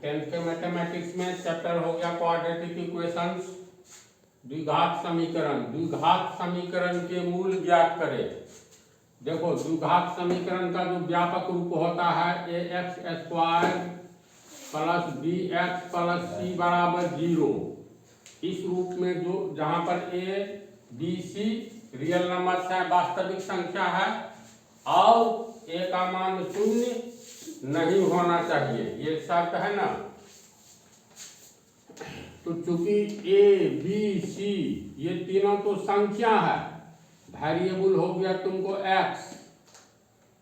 Tenth के mathematics में chapter हो गया क्वाड्रेटिक इक्वेशंस, द्विघात समीकरण। द्विघात समीकरण के मूल ज्ञात करें। देखो द्विघात समीकरण का जो व्यापक रूप होता है ax² plus bx plus c बराबर 0। इस रूप में जो जहां पर a b c real numbers है, वास्तविक संख्या है, और a का मान शून्य नहीं होना चाहिए, ये शर्त है ना। तो चूंकि a b c ये तीनों तो संख्या है, वेरिएबल हो गया तुमको x,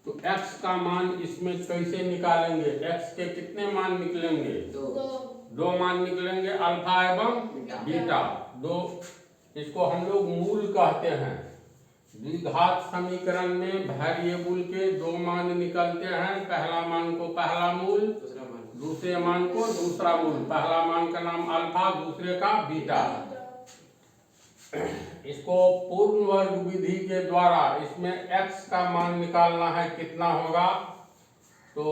तो x का मान इसमें कैसे निकालेंगे? x के कितने मान निकलेंगे? दो मान निकलेंगे, अल्फा एवं बीटा। दो, इसको हम लोग मूल कहते हैं। द्विघात समीकरण में वेरिएबल के दो मान निकलते हैं, पहला मान को पहला मूल, दूसरे मान को दूसरा मूल। पहला मान का नाम अल्फा, दूसरे का बीटा। इसको पूर्ण वर्ग विधि के द्वारा इसमें x का मान निकालना है, कितना होगा? तो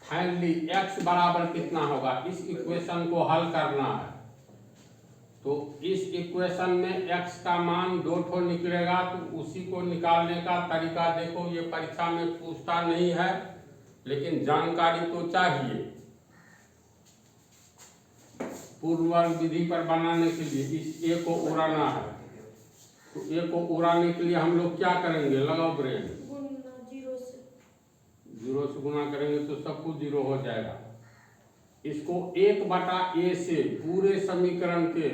फाइनली x बराबर कितना होगा, इस इक्वेशन को हल करना है। तो इस इक्वेशन में x का मान 2 ठो निकलेगा, तो उसी को निकालने का तरीका देखो। ये परीक्षा में पूछता नहीं है, लेकिन जानकारी तो चाहिए। पूर्ण वर्ग विधि पर बनाने के लिए इस a को उड़ाना है, तो a को उड़ाने के लिए हम लोग क्या करेंगे? लगाओ ब्रेन। 0 से गुना करेंगे तो सब कुछ 0 हो जाएगा। इसको 1/a से पूरे समीकरण के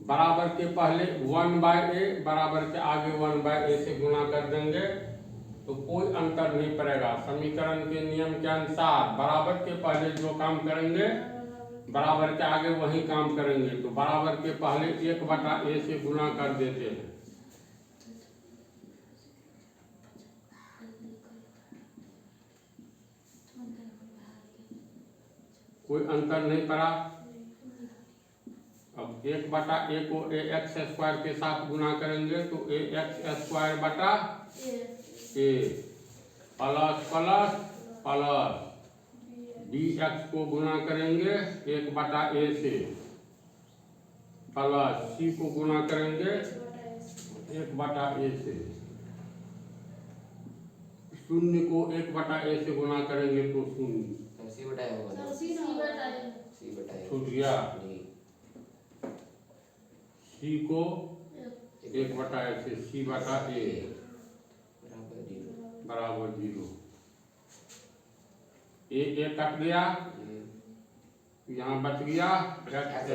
बराबर के पहले 1/a, बराबर के आगे 1/a से गुना कर देंगे तो कोई अंतर नहीं पड़ेगा। समीकरण के नियम के अनुसार बराबर के पहले जो काम करेंगे बराबर के आगे वही काम करेंगे। तो बराबर के पहले 1/a से गुना कर देते हैं। कोई अंतर नहीं पड़ा। अब 1/a को ax² के साथ गुना करेंगे तो ax² बटा a plus plus plus bx को गुना करेंगे 1/a से, प्लस c को गुना करेंगे 1/a से, शून्य को 1/a से गुना करेंगे तो शून्य छूट गया। c को 1/a से, c/a बराबर 0। a कट गया, यहाँ बच गया x²।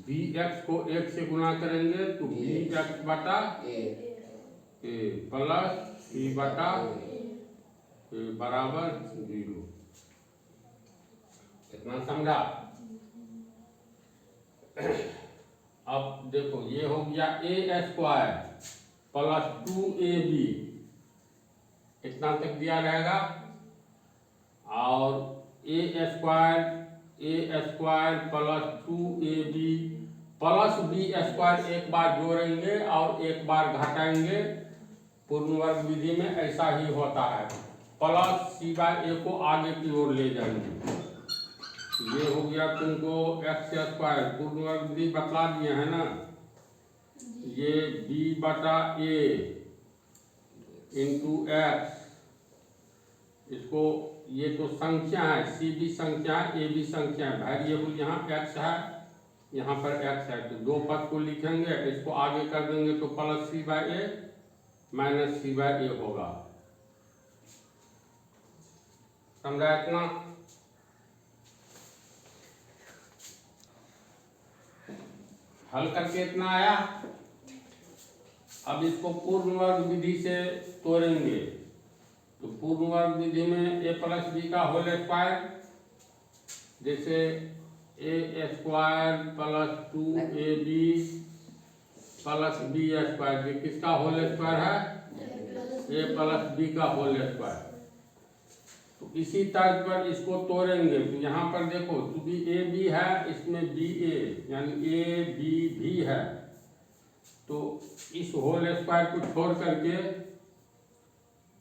bx को 1 से गुना करेंगे तो bx/a प्लस c/a बराबर 0। इतना समझा? अब देखो ये हो गया a² प्लस 2ab, इतना तक दिया रहेगा। और a² plus 2ab plus b² एक बार जोड़ेंगे और एक बार घटाएंगे। पूर्ण वर्ग विधि में ऐसा ही होता है। प्लस c/a को आगे की ओर ले जाएंगे। ये हो गया तुमको x²। पूर्ण वर्ग विधि बतला दिए है ना। ये b/a इंटू x, इसको, ये तो संख्या है, c भी संख्या है, a भी संख्या है। वेरिएबल यहाँ x है, यहाँ पर x है, तो दो पद को लिखेंगे, इसको आगे कर देंगे तो प्लस c/a माइनस c/a होगा। समझा इतना? हल करके इतना आया। अब इसको पूर्ण वर्ग विधि से तोड़ेंगे। तो पूर्ण वर्ग विधि में a प्लस b का होल स्क्वायर, जैसे a² plus 2ab plus b², ये किसका होल स्क्वायर है? a प्लस b का होल स्क्वायर। तो इसी तर्ज पर इसको तोड़ेंगे। तो यहाँ पर देखो चूंकि a b है, इसमें b a यानी a b भी है, तो इस होल स्क्वायर को छोड़ करके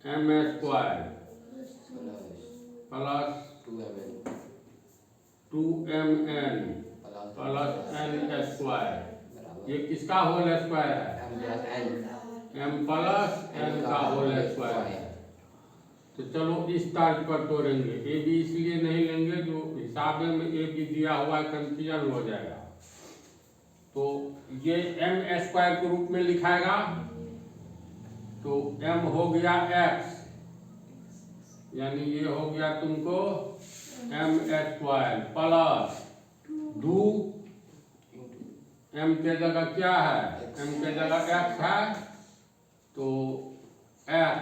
m² plus 2mn plus n square. ये किसका होल स्क्वायर है? m प्लस n का होल स्क्वायर है। तो चलो इस तर्ज पर तोड़ेंगे। ए बी इसलिए नहीं लेंगे जो हिसाब में ए बी दिया हुआ कंफ्यूजन हो जाएगा। तो ये m स्क्वायर के रूप में लिखाएगा, तो m हो गया x, यानी ये हो गया तुमको m स्क्वायर प्लस 2 m के जगह क्या है? m के जगह x है, तो x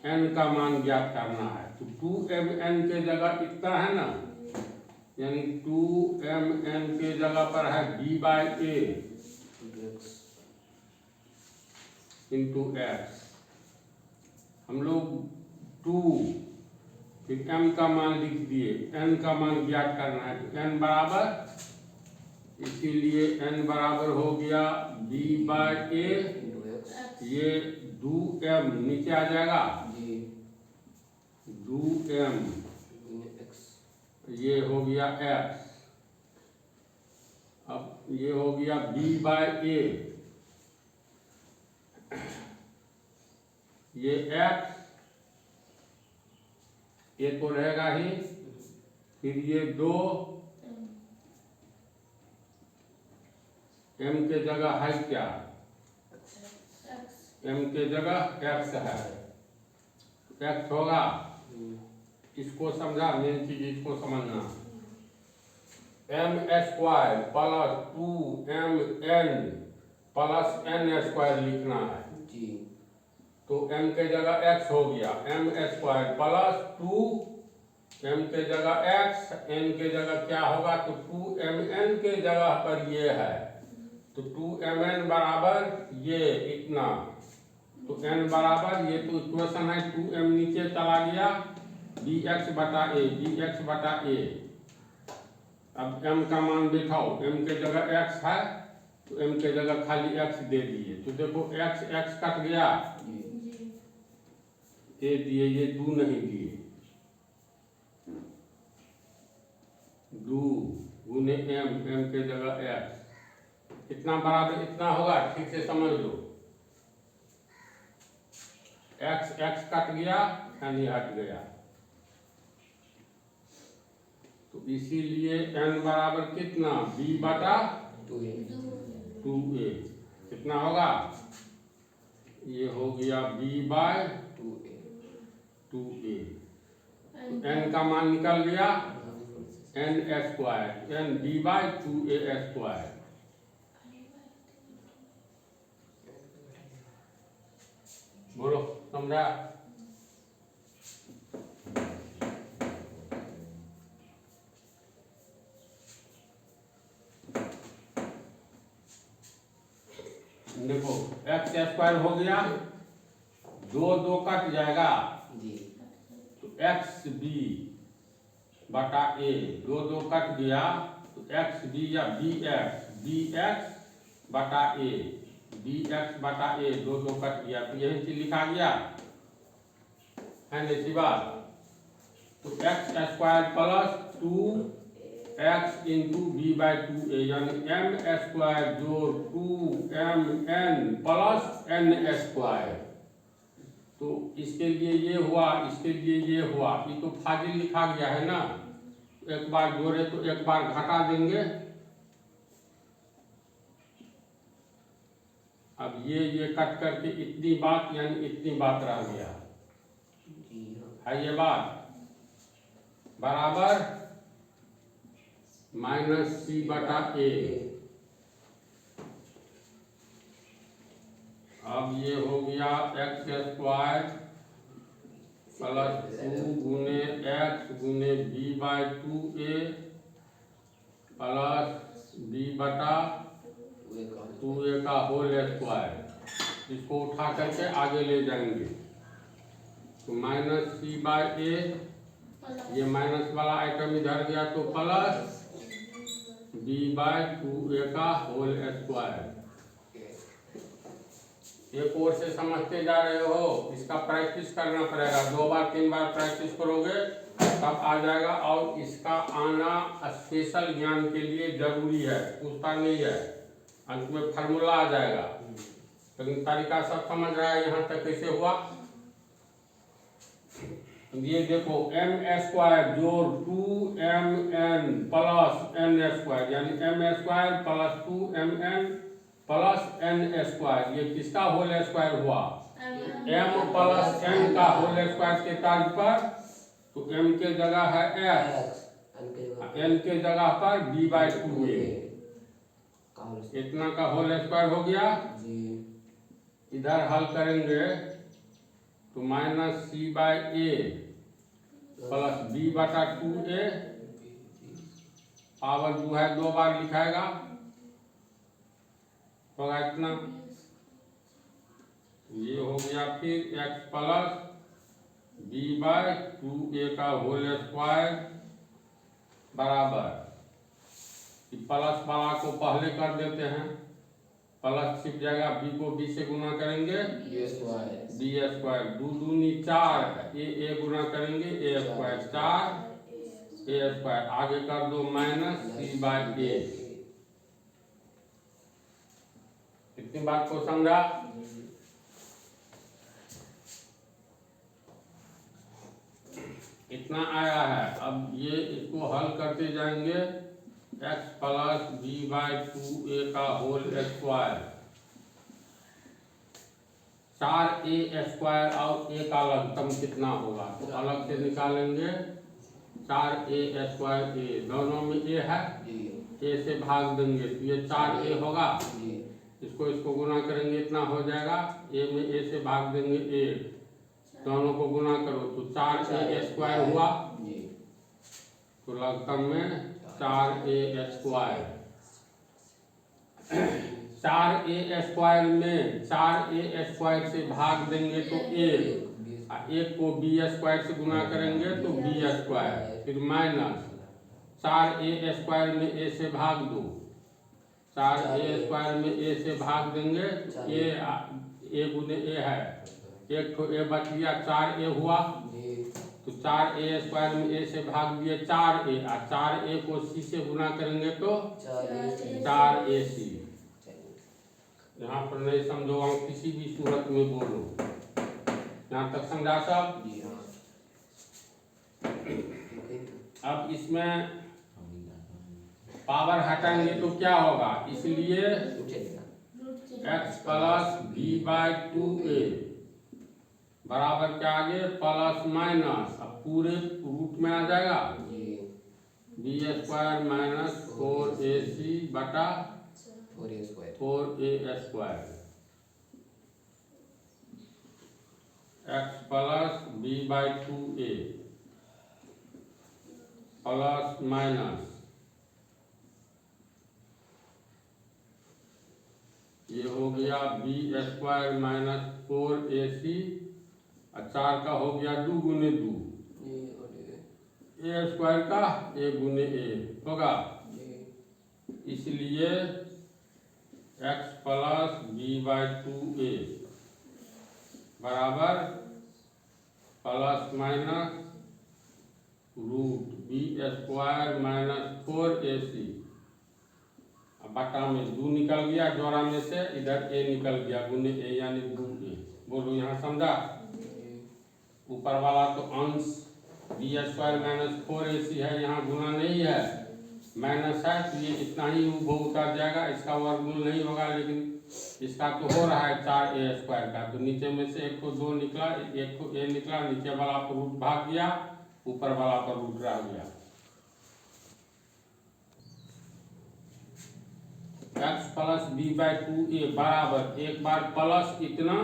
n का मान ज्ञात करना है। तो 2mn के जगह इतना है ना, यानी 2mn के जगह पर है b/a इंटू x। हम लोग 2 फिर m का मान लिख दिए, n का मान ज्ञात करना है। तो n बराबर, इसीलिए n बराबर हो गया b/a, ये 2m नीचे आ जाएगा 2m, ये हो गया x। अब ये हो गया b/a, ये x, ये तो रहेगा ही, फिर ये 2 m के जगह है क्या? m के जगह x है, x होगा। इसको समझा, मेन चीज इसको समझना। m square plus 2mn plus n square लिखना है। तो m के जगह x हो गया m स्क्वायर प्लस 2 m के जगह x, n के जगह क्या होगा? तो 2mn के जगह पर ये है, तो 2mn बराबर ये इतना। तो n बराबर, ये तो इक्वेशन है, 2m नीचे चला गया bx/a। अब m का मान बिठाओ, m के जगह x है, तो m के जगह खाली x दे दिए। तो देखो x कट गया, ये दिए, ये 2 नहीं दिए, 2 गुने m के जगह x, इतना बराबर इतना होगा। ठीक से समझ लो, x कट गया, यानी हट गया। तो इसीलिए n बराबर कितना? b/2a। कितना होगा? ये हो गया b/2a। n का मान निकल गया n square, n b/2a square. बोलो, समझा? देखो x स्क्वायर हो गया, 2 कट जाएगा, तो xb/a, 2 कट गया, तो xb या bx/a, bx/a 2 कट गया, तो यही से लिखा गया है ना, इसी बात। तो x square plus 2x into b/2a, यानी m स्क्वायर जोड़ 2mn प्लस n स्क्वायर। तो इसके लिए ये हुआ, इसके लिए ये हुआ, ये तो फाजिल लिखा गया है ना, एक बार जोड़े तो एक बार घटा देंगे। अब ये कट करके इतनी बात, यानी इतनी बात रह गया है, ये बात बराबर -c/a। अब ये हो गया x स्क्वायर प्लस 2 गुने x गुने b/2a प्लस b/2a का होल स्क्वायर। इसको उठा करके आगे ले जाएंगे, तो -c/a, ये माइनस वाला आइटम इधर गया, तो प्लस b/2a का होल स्क्वायर। एक और से समझते जा रहे हो, इसका प्रैक्टिस करना पड़ेगा। 2 बार 3 बार प्रैक्टिस करोगे तब आ जाएगा। और इसका आना स्पेशल ज्ञान के लिए जरूरी है, पूछता नहीं है, अंत में फार्मूला आ जाएगा। लेकिन तरीका सब समझ रहा है यहाँ तक कैसे हुआ। ये देखो m² जोड़ 2mn प्लस n² यानी m² plus 2mn plus n², ये किसका होल स्क्वायर हुआ? m प्लस n का होल स्क्वायर के तर्ज पर। तो m के जगह है x, n के जगह पर b/2a, इतना का होल स्क्वायर हो गया। इधर हल करेंगे तो -c/a प्लस b/2a पावर 2 है, 2 बार लिखाएगा, होगा इतना। ये हो गया फिर x प्लस b/2a का होल स्क्वायर बराबर, प्लस वाला को पहले कर देते हैं, प्लस छिप जाएगा, b को b से गुना करेंगे b², 2 दूनी 4, a गुना करेंगे a², 4 a², आगे कर दो -c/a। इतनी बात को समझा? इतना आया है। अब ये इसको हल करते जाएंगे, x प्लस b/2a का होल स्क्वायर, 4a² और a का लघुत्तम कितना होगा तो अलग से निकालेंगे। 4a²a, दोनों में a है, a से भाग देंगे तो ये 4a होगा। इसको गुना करेंगे, इतना हो जाएगा, a में a से भाग देंगे 1, दोनों को गुना करो तो 4a² हुआ, तो लघुत्तम में 4a²। 4a² में 4a² से भाग देंगे तो 1 को b² से गुना करेंगे तो b², फिर माइनस 4a² में a से भाग दो, 4a² में a से भाग देंगे तो a गुने a है, 1 को a बच गया, 4a हुआ, तो 4a² में a से भाग दिए 4a, और 4a को c से गुना करेंगे तो 4ac। यहाँ पर नहीं समझो, किसी भी सूरत में बोलो। यहाँ तक समझा सब? अब इसमें पावर हटाएंगे तो क्या होगा, इसलिए x प्लस b/2a बराबर क्या आगे प्लस माइनस, अब पूरे रूट में आ जाएगा b² माइनस 4ac बटा 4a²। x plus b/2a plus minus, ये हो गया b² माइनस 4ac, और 4 का हो गया 2 गुने 2 a² का a गुने a होगा, इसलिए x प्लस b/2a बराबर plus minus root b² minus 4ac, बटा में 2 निकल गया, जोड़ा में से इधर a निकल गया, गुने a यानी 2a। बोलो यहाँ समझा? ऊपर वाला तो अंश b² माइनस 4ac है, यहाँ गुना नहीं है, माइनस है, तो ये इतना ही वो उतर जाएगा, इसका वर्गमूल नहीं होगा। लेकिन इसका तो हो रहा है 4a² का, तो नीचे में से 1 को 2 निकला, 1 को a निकला, नीचे वाला पर रूट भाग गया, ऊपर वाला पर रूट रह गया। x प्लस b/2a बराबर, एक बार प्लस इतना,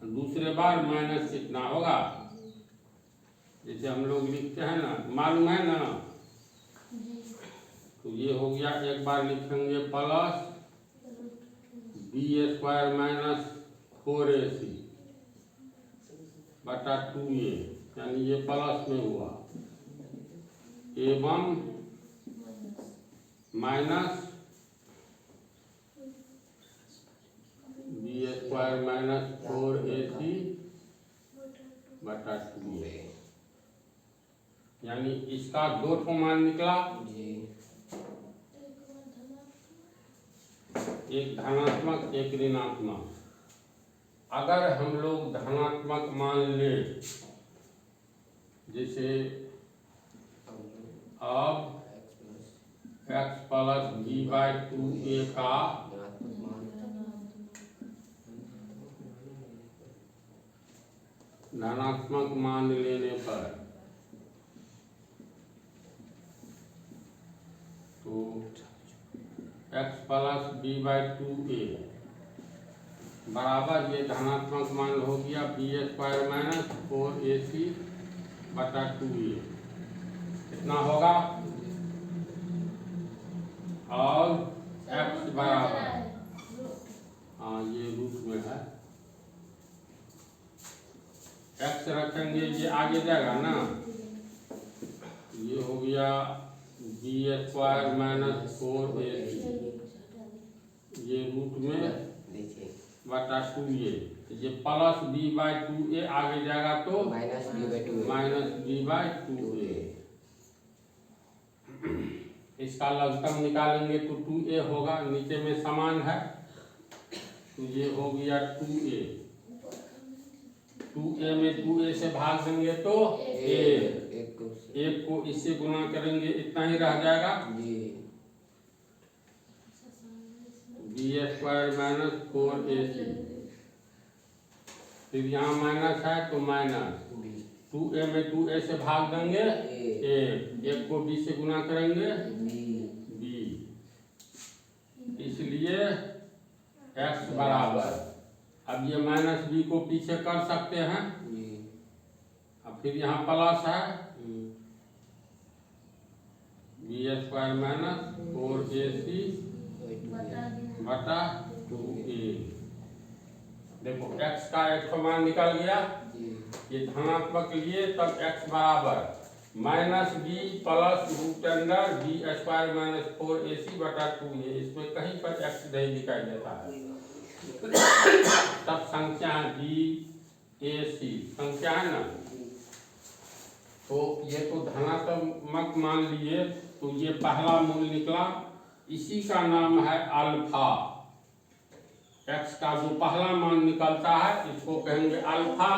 दूसरे बार माइनस इतना होगा, जैसे हम लोग लिखते हैं ना, मालूम है ना। तो ये हो गया, एक बार लिखेंगे प्लस b² माइनस 4ac बटा 2a, यानी ये प्लस में हुआ, एवं minus B square minus 4ac बटा 2a, यानी इसका 2 ठो मान निकला जी। एक धनात्मक एक ऋणात्मक। अगर हम लोग धनात्मक मान ले, जैसे अब x plus b by 2a का धनात्मक मान लेने पर तो x plus b by 2a बराबर ये धनात्मक मान हो गया बी स्क्वायर माइनस 4ac बटा 2a, कितना होगा? और x बराबर, हाँ ये रूट में है, x रखेंगे ये आगे जाएगा ना, ये हो गया बी स्क्वायर माइनस 4ac, ये रूट में बटा 2a, ये प्लस b बाई 2a आगे जाएगा तो माइनस b बाई 2a। इसका लघुत्तम निकालेंगे तो 2a होगा, नीचे में समान है तो ये हो गया 2a। 2a में 2a से भाग देंगे तो एक को इससे गुना करेंगे, इतना ही रह जाएगा बी स्क्वायर माइनस 4ac, फिर यहाँ माइनस है तो माइनस 2a में 2a से भाग देंगे एक को b से गुना करेंगे b, इसलिए x बराबर, अब ये माइनस b को पीछे कर सकते हैं, अब फिर यहाँ प्लस है बी स्क्वायर माइनस 4ac बटा 2a। देखो x का एक ठो मान निकल गया, ये धनात्मक लिए तब x बराबर minus b plus root under B square minus 4ac बटा 2a। इसमें कहीं पर x नहीं दिखाई देता है, सब संख्या है b a c संख्या है ना, तो ये तो धनात्मक मान लिए तो ये पहला मूल निकला, इसी का नाम है अल्फा। x का जो पहला मान निकलता है इसको कहेंगे अल्फा,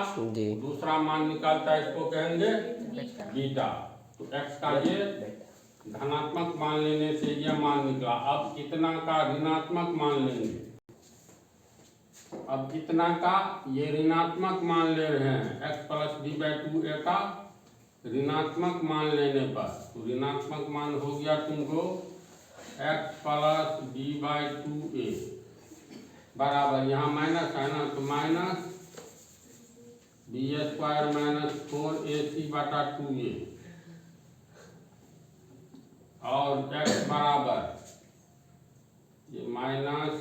दूसरा मान निकलता है इसको कहेंगे बीटा। तो x का ये धनात्मक मान लेने से ये मान निकला। अब इतना का ऋणात्मक मान लेंगे, अब इतना का ये ऋणात्मक मान ले रहे हैं, x plus b by 2a का ऋणात्मक मान लेने पर तो ऋणात्मक मान हो गया तुमको x plus b by 2a बराबर, यहाँ माइनस है ना तो minus B square minus 4ac बटा 2a, और x बराबर ये minus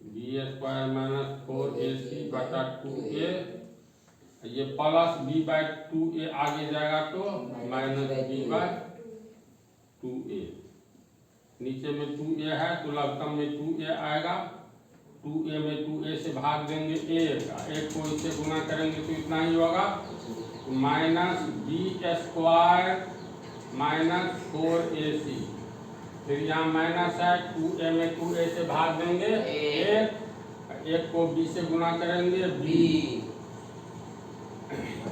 B square minus 4ac बटा 2a, ये प्लस b बाई 2a आगे जाएगा तो माइनस b बाई 2a, नीचे में 2a है तो लघुत्तम में 2a आएगा, 2a में 2a से भाग देंगे एक को इससे गुना करेंगे तो इतना ही होगा, minus B square minus 4ac, फिर यहाँ माइनस है 2a में 2a से भाग देंगे एक को b से गुना करेंगे b,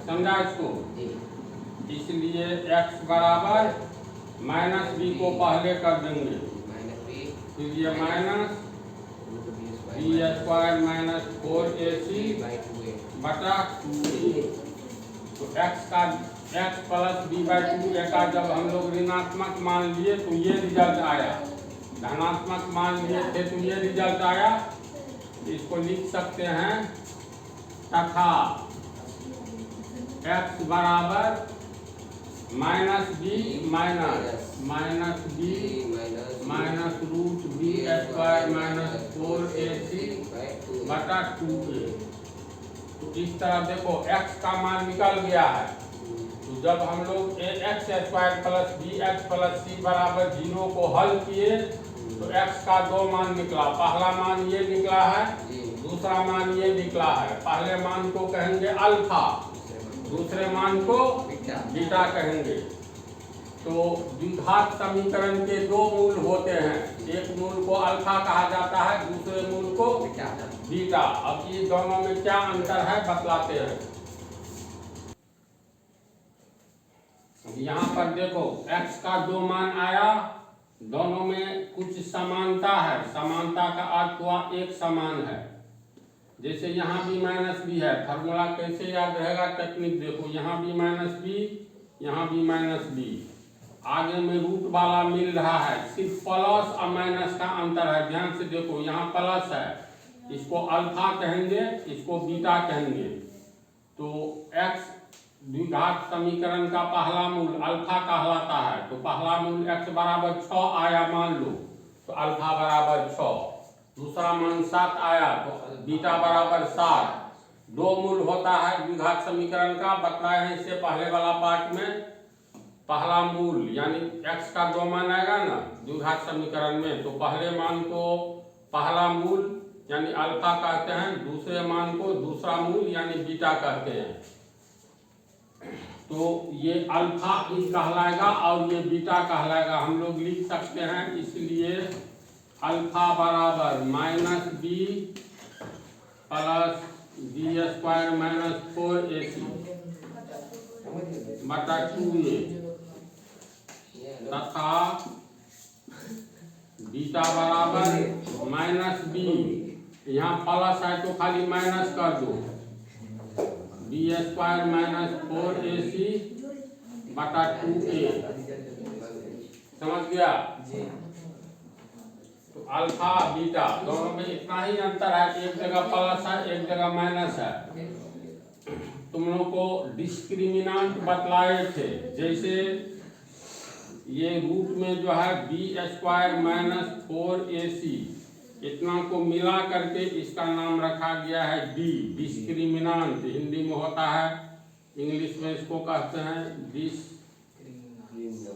समझा इसको? इसलिए x बराबर माइनस b को पहले कर देंगे, फिर ये minus B square minus 4ac बटा 2a। तो x plus b by 2a का जब हम लोग ऋणात्मक मान लिए तो ये रिजल्ट आया, धनात्मक मान लिए थे तो ये रिजल्ट आया। इसको लिख सकते हैं तथा x बराबर minus B minus B minus root B square minus 4ac बटा 2a। तो इस तरह देखो x का मान निकल गया है, तो जब हम लोग x square plus B X plus C बराबर 0 को हल किए तो x का दो मान निकला। पहला मान ये निकला है, दूसरा मान ये निकला है। पहले मान को कहेंगे अल्फा, दूसरे मान को बीटा कहेंगे। तो द्विघात समीकरण के दो मूल होते हैं, एक मूल को अल्फा कहा जाता है, दूसरे मूल को बीटा। अब ये दोनों में क्या अंतर है बतलाते हैं। यहाँ पर देखो x का दो मान आया, दोनों में कुछ समानता है। समानता का अर्थ हुआ एक समान है। जैसे यहाँ भी माइनस बी है, फार्मूला कैसे याद रहेगा टेक्निक देखो, यहाँ भी माइनस बी, यहाँ भी माइनस बी, आगे में रूट वाला मिल रहा है, सिर्फ प्लस और माइनस का अंतर है। ध्यान से देखो, यहाँ प्लस है, इसको अल्फा कहेंगे, इसको बीटा कहेंगे। तो x द्विघात समीकरण का पहला मूल अल्फा कहलाता है। तो पहला मूल x बराबर 6 आया मान लो, तो अल्फा बराबर 6। दूसरा मान 7 आया, तो बीटा बराबर 7। दो मूल होता है द्विघात समीकरण का, बताए हैं इससे पहले वाला पार्ट में। पहला मूल यानी x का दो मान आएगा ना द्विघात समीकरण में, तो पहले मान को पहला मूल यानी अल्फा कहते हैं, दूसरे मान को दूसरा मूल यानी बीटा कहते हैं। तो ये अल्फा ई कहलाएगा और ये बीटा कहलाएगा। हम लोग लिख सकते हैं, इसलिए अल्फा बराबर minus B plus B square minus 4ac बटा 2a तथा बीटा बराबर माइनस बी, यहाँ प्लस है तो खाली माइनस कर दो, बी स्क्वायर माइनस 4ac बटा 2a। समझ गया? तो अल्फा बीटा दोनों में इतना ही अंतर है, एक जगह प्लस है एक जगह माइनस है। तुम लोग को डिस्क्रिमिनेंट बतलाए थे, जैसे ये रूट में जो है बी स्क्वायर माइनस 4ac इतना को मिला करके इसका नाम रखा गया है डी, डिस्क्रिमिनेंट हिंदी में होता है, इंग्लिश में इसको कहते हैं डिस्क्रिमिनेंट,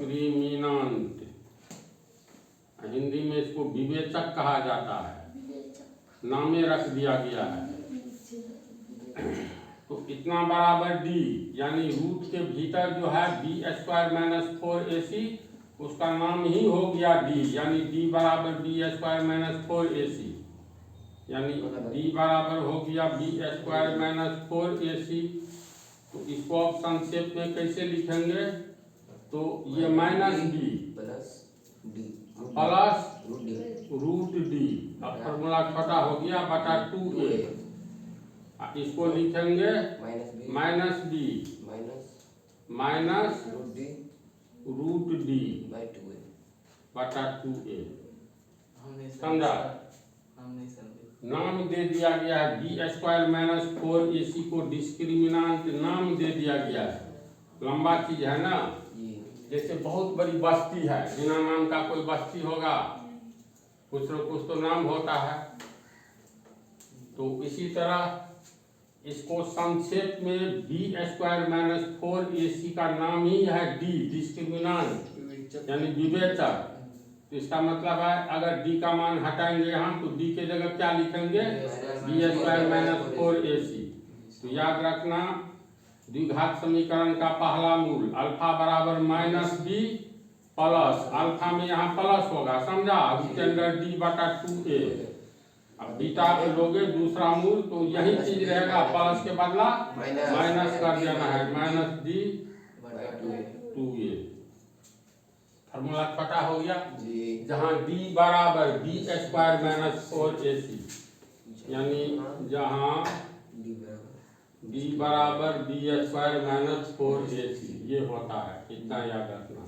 हिंदी में इसको विवेचक कहा जाता है, नामे रख दिया गया है। तो इतना बराबर डी यानी रूट के भीतर जो है बी स्क्वायर माइनस 4ac उसका नाम ही हो गया डी, यानी डी बराबर बी स्क्वायर माइनस 4ac, यानी डी बराबर हो गया बी स्क्वायर माइनस 4ac। तो इसको आप संक्षेप में कैसे लिखेंगे, तो ये minus B plus root D, अब फॉर्मूला छोटा हो गया बटा 2a। इसको लिखेंगे minus B minus root D बटा 2a। समझा? नाम दे दिया गया है बी स्क्वायर माइनस 4ac को डिस्क्रिमिनेंट नाम दे दिया गया है। लंबा चीज है ना, जैसे बहुत बड़ी बस्ती है, बिना नाम का कोई बस्ती होगा, कुछ न कुछ तो नाम होता है। तो इसी तरह इसको संक्षेप में बी स्क्वायर माइनस 4ac का नाम ही है डी, डिस्क्रिमिनेंट यानी विवेचक। तो इसका मतलब है अगर डी का मान हटाएंगे यहाँ तो डी के जगह क्या लिखेंगे, बी स्क्वायर माइनस 4ac। तो याद रखना द्विघात समीकरण का पहला मूल अल्फा बराबर माइनस बी प्लस, अल्फा में यहाँ प्लस होगा, समझा, स्टैंडर्ड डी बटा 2a। अब बीटा पे लोगे दूसरा मूल तो यही चीज रहेगा, प्लस के बदला माइनस कर देना है, माइनस डी 2a। फॉर्मूला छोटा हो गया, जहाँ डी बराबर बी स्क्वायर माइनस 4ac, यानी जहाँ डी बराबर बी स्क्वायर माइनस 4ac ये होता है, इतना याद रखना।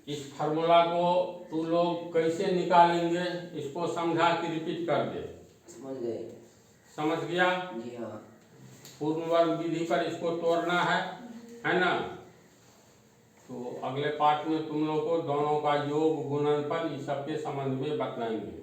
इस फार्मूला को तू लोग कैसे निकालेंगे इसको समझा के रिपीट कर दे। समझ गया? जी हाँ। पूर्ण वर्ग विधि पर इसको तोड़ना है ना? तो अगले पार्ट में तुम लोग को दोनों का योग गुणनफल इस सब के संबंध में बताएंगे।